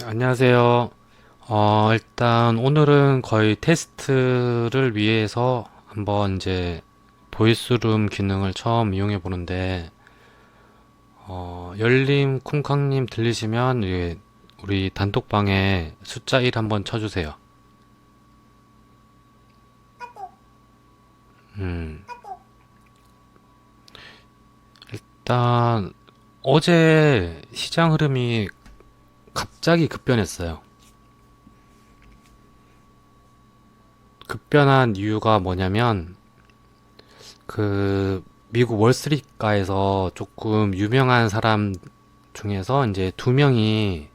안녕하세요. 일단 오늘은 거의 테스트를 위해서 한번 이제 보이스룸 기능을 처음 이용해 보는데, 열림 쿵쾅님 들리시면 우리 단톡방에 숫자 1 한번 쳐주세요. 음, 일단 어제 시장 흐름이 갑자기 급변했어요. 급변한 이유가 뭐냐면, 미국 월스트리트가에서 조금 유명한 사람 중에서 이제 두 명이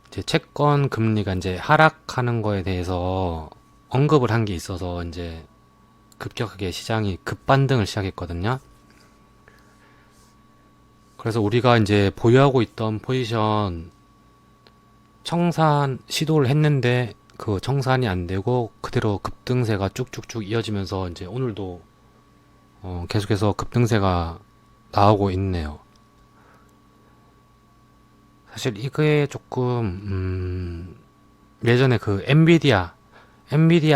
이제 채권 금리가 이제 하락하는 거에 대해서 언급을 한 게 있어서 이제 급격하게 시장이 급반등을 시작했거든요. 그래서 우리가 이제 보유하고 있던 포지션 청산 시도를 했는데 그 청산이 안 되고 그대로 급등세가 쭉쭉쭉 이어지면서 이제 오늘도 계속해서 급등세가 나오고 있네요. 사실 이게 조금 예전에 그 엔비디아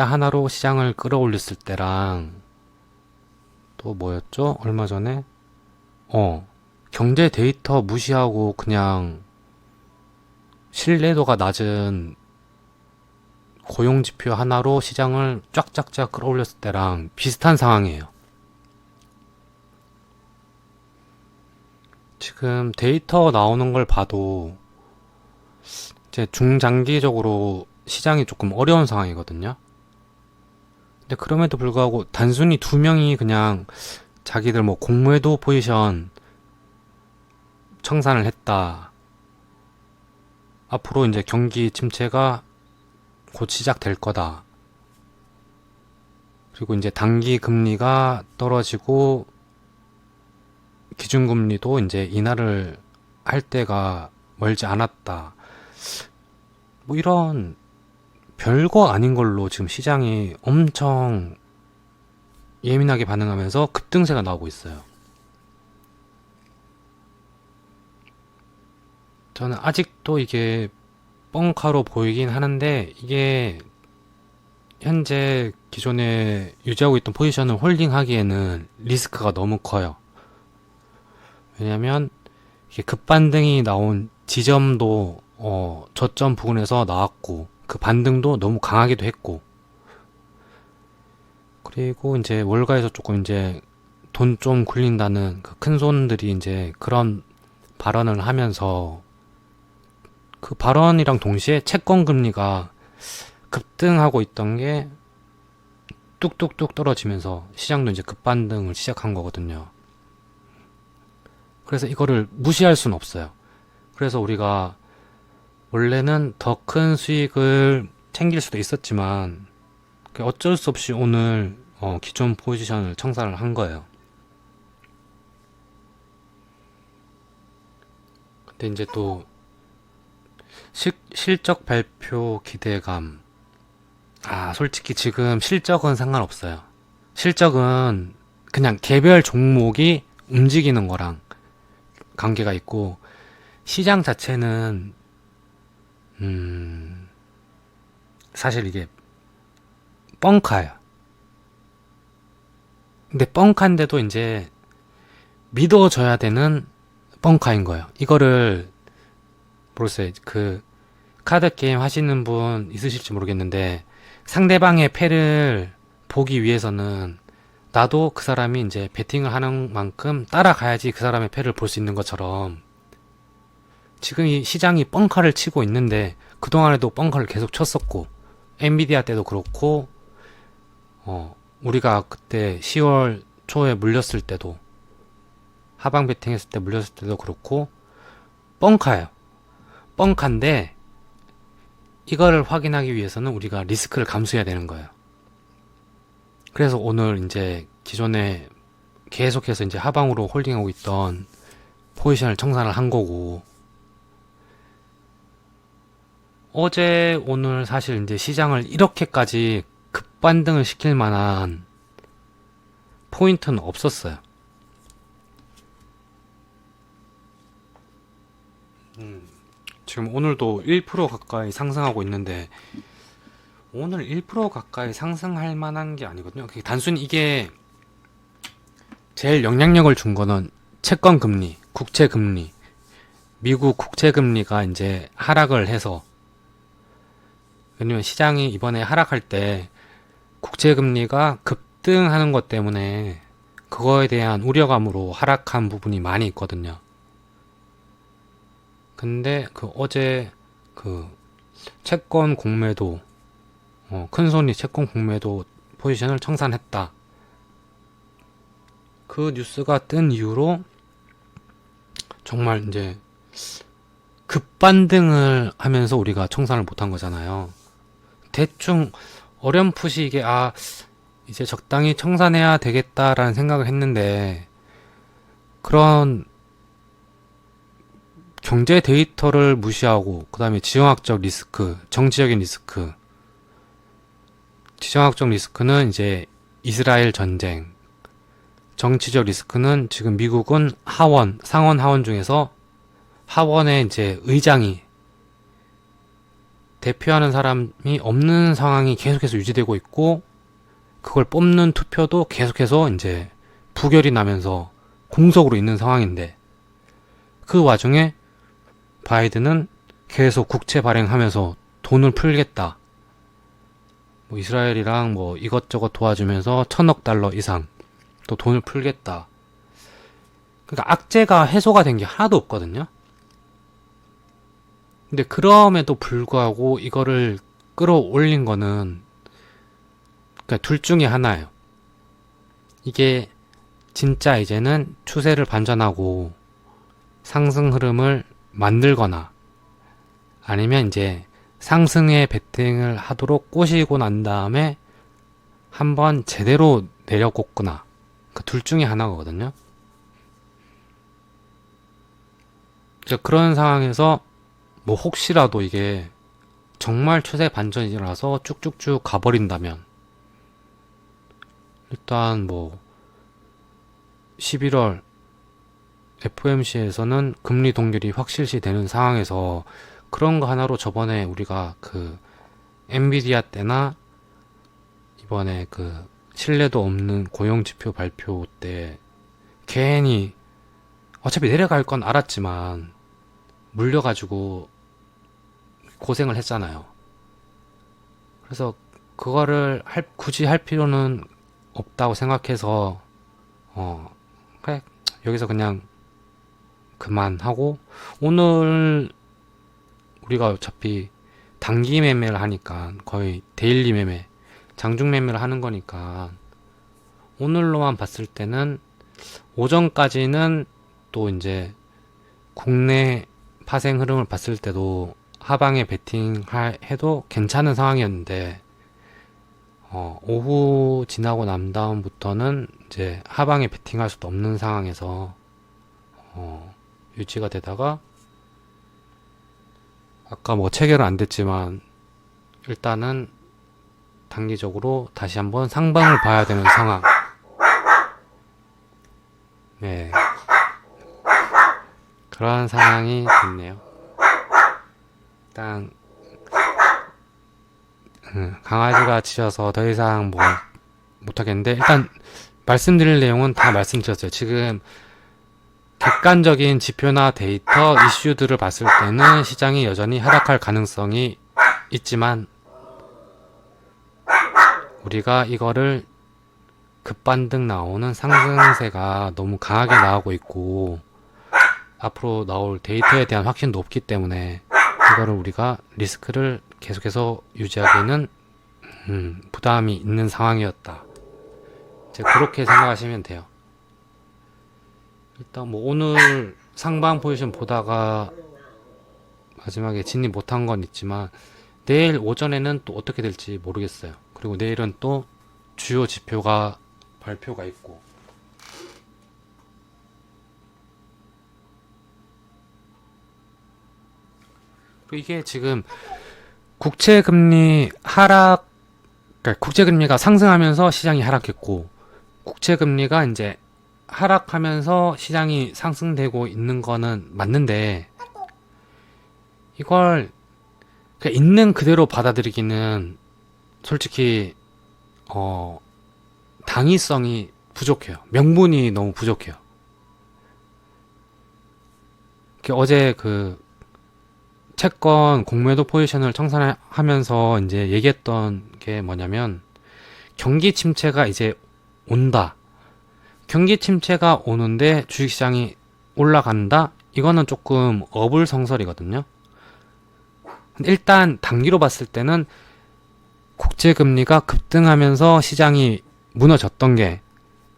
하나로 시장을 끌어올렸을 때랑 또 뭐였죠? 얼마 전에 어 경제 데이터 무시하고 그냥 신뢰도가 낮은 고용 지표 하나로 시장을 쫙쫙쫙 끌어올렸을 때랑 비슷한 상황이에요. 지금 데이터 나오는 걸 봐도 이제 중장기적으로 시장이 조금 어려운 상황이거든요. 근데 그럼에도 불구하고 단순히 두 명이 그냥 자기들 뭐 공모해도 포지션 청산을 했다. 앞으로 이제 경기 침체가 곧 시작될 거다. 그리고 이제 단기 금리가 떨어지고 기준금리도 이제 인하를 할 때가 멀지 않았다. 뭐 이런 별거 아닌 걸로 지금 시장이 엄청 예민하게 반응하면서 급등세가 나오고 있어요. 저는 아직도 이게 뻥카로 보이긴 하는데 이게 현재 기존에 유지하고 있던 포지션을 홀딩하기에는 리스크가 너무 커요. 왜냐면 이게 급반등이 나온 지점도 저점 부근에서 나왔고 그 반등도 너무 강하기도 했고 그리고 이제 월가에서 조금 이제 돈 좀 굴린다는 그 큰 손들이 이제 그런 발언을 하면서 그 발언이랑 동시에 채권 금리가 급등하고 있던 게 뚝뚝뚝 떨어지면서 시장도 이제 급반등을 시작한 거거든요. 그래서 이거를 무시할 수는 없어요. 그래서 우리가 원래는 더 큰 수익을 챙길 수도 있었지만 어쩔 수 없이 오늘 기존 포지션을 청산을 한 거예요. 근데 이제 또 실적 발표 기대감. 솔직히 지금 실적은 상관없어요. 실적은 그냥 개별 종목이 움직이는 거랑 관계가 있고 시장 자체는 음, 사실 이게 뻥카야. 근데 뻥카인데도 이제 믿어줘야 되는 뻥카인 거예요. 이거를 모르겠어요. 그 카드 게임 하시는 분 있으실지 모르겠는데 상대방의 패를 보기 위해서는 나도 그 사람이 이제 베팅을 하는 만큼 따라가야지 그 사람의 패를 볼 수 있는 것처럼 지금 이 시장이 뻥카를 치고 있는데 그동안에도 뻥카를 계속 쳤었고 엔비디아 때도 그렇고 우리가 그때 10월 초에 물렸을 때도 하방 베팅했을 때 물렸을 때도 그렇고 뻥카예요. 뻥카인데 이거를 확인하기 위해서는 우리가 리스크를 감수해야 되는 거예요. 그래서 오늘 이제 기존에 계속해서 이제 하방으로 홀딩하고 있던 포지션을 청산을 한 거고 어제 오늘 사실 이제 시장을 이렇게까지 급반등을 시킬 만한 포인트는 없었어요. 지금 오늘도 1% 가까이 상승하고 있는데 오늘 1% 가까이 상승할 만한 게 아니거든요. 단순히 이게 제일 영향력을 준 거는 채권 금리, 국채 금리, 미국 국채 금리가 이제 하락을 해서, 왜냐면 시장이 이번에 하락할 때 국채 금리가 급등하는 것 때문에 그거에 대한 우려감으로 하락한 부분이 많이 있거든요. 근데 어제 채권 공매도, 큰손이 채권 공매도 포지션을 청산했다. 그 뉴스가 뜬 이후로 정말 이제 급반등을 하면서 우리가 청산을 못한 거잖아요. 대충 어렴풋이 이게 이제 적당히 청산해야 되겠다라는 생각을 했는데, 그런 경제 데이터를 무시하고 그 다음에 지정학적 리스크, 정치적인 리스크, 지정학적 리스크는 이제 이스라엘 전쟁, 정치적 리스크는 지금 미국은 상원 하원 중에서 하원에 이제 의장이 대표하는 사람이 없는 상황이 계속해서 유지되고 있고, 그걸 뽑는 투표도 계속해서 이제 부결이 나면서 공석으로 있는 상황인데, 그 와중에 바이든은 계속 국채 발행하면서 돈을 풀겠다. 이스라엘이랑 이것저것 도와주면서 1,000억 달러 이상 또 돈을 풀겠다. 그러니까 악재가 해소가 된 게 하나도 없거든요. 근데 그럼에도 불구하고 이거를 끌어올린 거는, 그러니까 둘 중에 하나예요. 이게 진짜 이제는 추세를 반전하고 상승 흐름을 만들거나, 아니면 이제 상승에 베팅을 하도록 꼬시고 난 다음에 한번 제대로 내려꽂거나, 그 둘 중에 하나거든요. 그런 상황에서 혹시라도 이게 정말 추세 반전이 일어나서 쭉쭉쭉 가버린다면, 일단 11월 FOMC에서는 금리 동결이 확실시 되는 상황에서 그런 거 하나로 저번에 우리가 엔비디아 때나 이번에 신뢰도 없는 고용지표 발표 때 괜히 어차피 내려갈 건 알았지만 물려가지고 고생을 했잖아요. 그래서 그거를 굳이 할 필요는 없다고 생각해서 그래, 여기서 그냥 그만하고, 오늘 우리가 어차피 단기 매매를 하니까 거의 데일리 매매, 장중 매매를 하는 거니까 오늘로만 봤을 때는 오전까지는 또 이제 국내 파생 흐름을 봤을 때도 하방에 베팅 해도 괜찮은 상황이었는데, 오후 지나고 난 다음부터는 이제 하방에 베팅할 수도 없는 상황에서 유지가 되다가, 아까 체결은 안 됐지만 일단은 단기적으로 다시 한번 상방을 봐야 되는 상황. 네, 그러한 상황이 됐네요. 일단 강아지가 짖어서 더 이상 못하겠는데, 일단 말씀드릴 내용은 다 말씀드렸어요. 지금 객관적인 지표나 데이터, 이슈들을 봤을 때는 시장이 여전히 하락할 가능성이 있지만, 우리가 이거를 급반등 나오는 상승세가 너무 강하게 나오고 있고, 앞으로 나올 데이터에 대한 확신도 없기 때문에 이거를 우리가 리스크를 계속해서 유지하기에는 부담이 있는 상황이었다. 이제 그렇게 생각하시면 돼요. 일단 오늘 상방 포지션 보다가 마지막에 진입 못한 건 있지만, 내일 오전에는 또 어떻게 될지 모르겠어요. 그리고 내일은 또 주요 지표가 발표가 있고, 그리고 이게 지금 국채금리 하락, 그러니까 국채금리가 상승하면서 시장이 하락했고, 국채금리가 이제 하락하면서 시장이 상승되고 있는 거는 맞는데, 이걸 그냥 있는 그대로 받아들이기는 솔직히 어 당위성이 부족해요. 명분이 너무 부족해요. 어제 그 채권 공매도 포지션을 청산하면서 이제 얘기했던 게 뭐냐면 경기 침체가 이제 온다. 경기 침체가 오는데 주식시장이 올라간다? 이거는 조금 어불성설이거든요. 일단 단기로 봤을 때는 국제금리가 급등하면서 시장이 무너졌던 게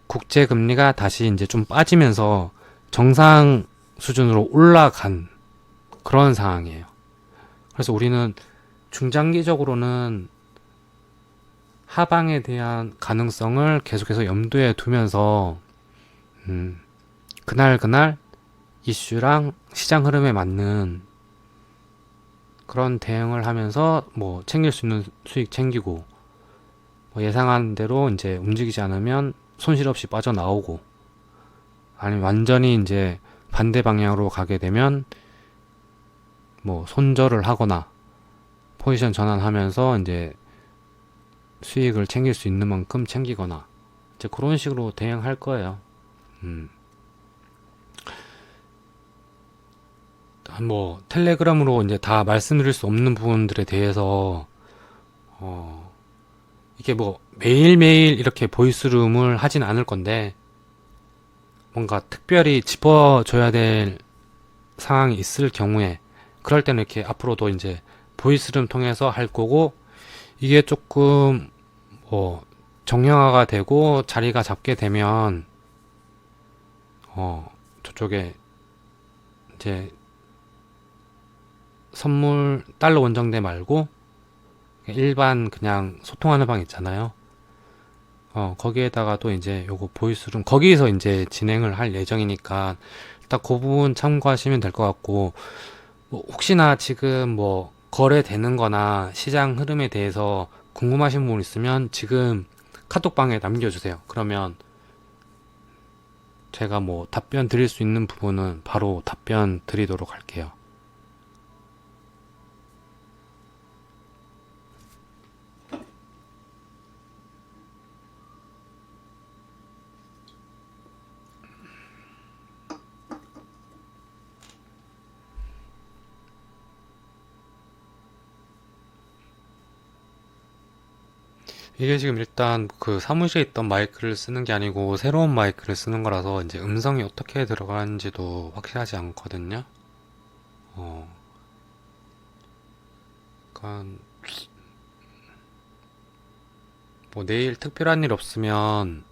국제금리가 다시 이제 좀 빠지면서 정상 수준으로 올라간 그런 상황이에요. 그래서 우리는 중장기적으로는 하방에 대한 가능성을 계속해서 염두에 두면서 그날 이슈랑 시장 흐름에 맞는 그런 대응을 하면서 뭐 챙길 수 있는 수익 챙기고 뭐 예상한 대로 이제 움직이지 않으면 손실 없이 빠져나오고 아니면 완전히 이제 반대 방향으로 가게 되면 뭐 손절을 하거나 포지션 전환하면서 이제 수익을 챙길 수 있는 만큼 챙기거나 이제 그런 식으로 대응할 거예요. 뭐 텔레그램으로 이제 다 말씀드릴 수 없는 부분들에 대해서 이게 뭐 매일매일 이렇게 보이스룸을 하진 않을 건데 뭔가 특별히 짚어줘야 될 상황이 있을 경우에 그럴 때는 이렇게 앞으로도 이제 보이스룸 통해서 할 거고 이게 조금 뭐 정형화가 되고 자리가 잡게 되면 저쪽에 이제 선물 달러 원정대 말고 일반 그냥 소통하는 방 있잖아요. 거기에다가 또 이제 요거 보이스룸 거기서 이제 진행을 할 예정이니까 일단 그 부분 참고하시면 될 것 같고 뭐 혹시나 지금 뭐 거래되는 거나 시장 흐름에 대해서 궁금하신 부분 있으면 지금 카톡방에 남겨주세요. 그러면 제가 뭐 답변 드릴 수 있는 부분은 바로 답변 드리도록 할게요. 이게 지금 일단 그 사무실에 있던 마이크를 쓰는 게 아니고 새로운 마이크를 쓰는 거라서 이제 음성이 어떻게 들어가는지도 확실하지 않거든요. 어, 그러니까 뭐 내일 특별한 일 없으면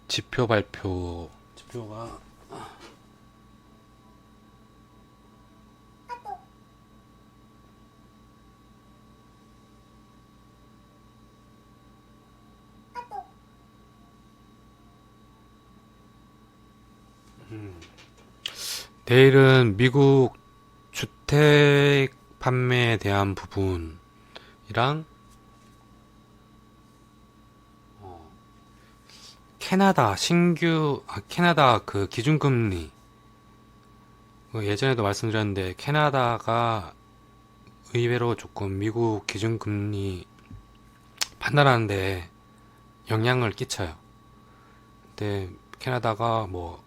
지표 발표 지표가 내일은 미국 주택 판매에 대한 부분이랑 캐나다 그 기준금리 예전에도 말씀드렸는데 캐나다가 의외로 조금 미국 기준금리 판단하는데 영향을 끼쳐요. 근데 캐나다가 뭐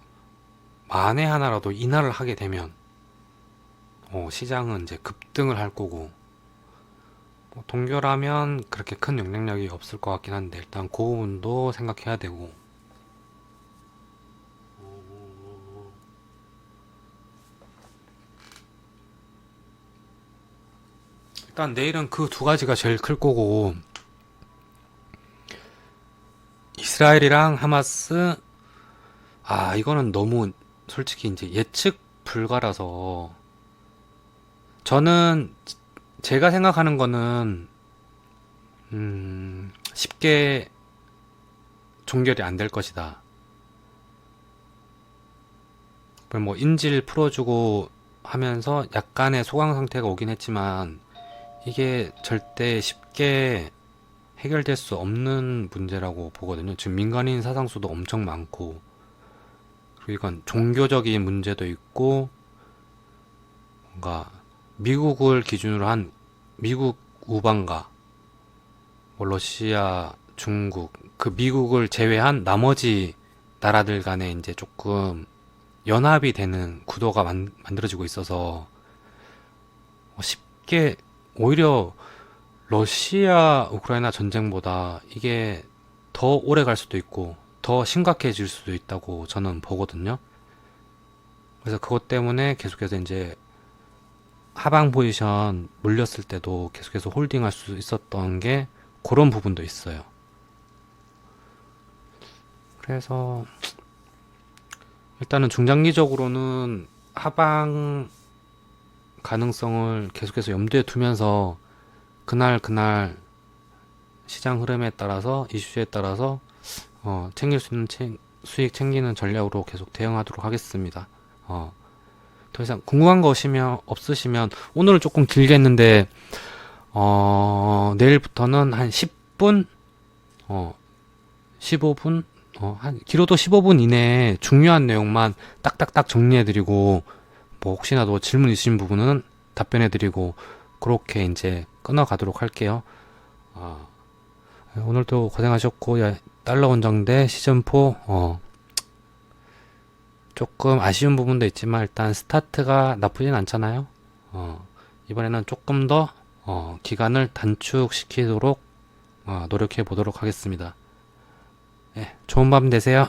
만에 하나라도 인하를 하게 되면 시장은 이제 급등을 할 거고 뭐 동결하면 그렇게 큰 영향력이 없을 것 같긴 한데 일단 그 부분도 생각해야 되고 일단 내일은 그 두 가지가 제일 클 거고 이스라엘이랑 하마스 이거는 너무 솔직히 이제 예측 불가라서 저는 제가 생각하는 거는 쉽게 종결이 안 될 것이다. 뭐 인질 풀어주고 하면서 약간의 소강 상태가 오긴 했지만 이게 절대 쉽게 해결될 수 없는 문제라고 보거든요. 지금 민간인 사상수도 엄청 많고 그리고 이건 종교적인 문제도 있고 뭔가 미국을 기준으로 한 미국 우방과 뭐 러시아, 중국, 그 미국을 제외한 나머지 나라들 간에 이제 조금 연합이 되는 구도가 만들어지고 있어서 쉽게 오히려 러시아 우크라이나 전쟁보다 이게 더 오래 갈 수도 있고 더 심각해질 수도 있다고 저는 보거든요. 그래서 그것 때문에 계속해서 이제 하방 포지션 물렸을 때도 계속해서 홀딩할 수 있었던 게 그런 부분도 있어요. 그래서 일단은 중장기적으로는 하방 가능성을 계속해서 염두에 두면서 그날 그날 시장 흐름에 따라서 이슈에 따라서 챙길 수 있는 수익 챙기는 전략으로 계속 대응하도록 하겠습니다. 더 이상 궁금한 거 없으시면 오늘은 조금 길게 했는데 내일부터는 한 10분, 15분, 한 길어도 15분 이내에 중요한 내용만 딱딱딱 정리해드리고 뭐 혹시나도 질문 있으신 부분은 답변해드리고 그렇게 이제 끊어가도록 할게요. 오늘도 고생하셨고 달러 원정대 시즌4 조금 아쉬운 부분도 있지만 일단 스타트가 나쁘진 않잖아요. 이번에는 조금 더 기간을 단축시키도록 노력해 보도록 하겠습니다. 네, 좋은 밤 되세요.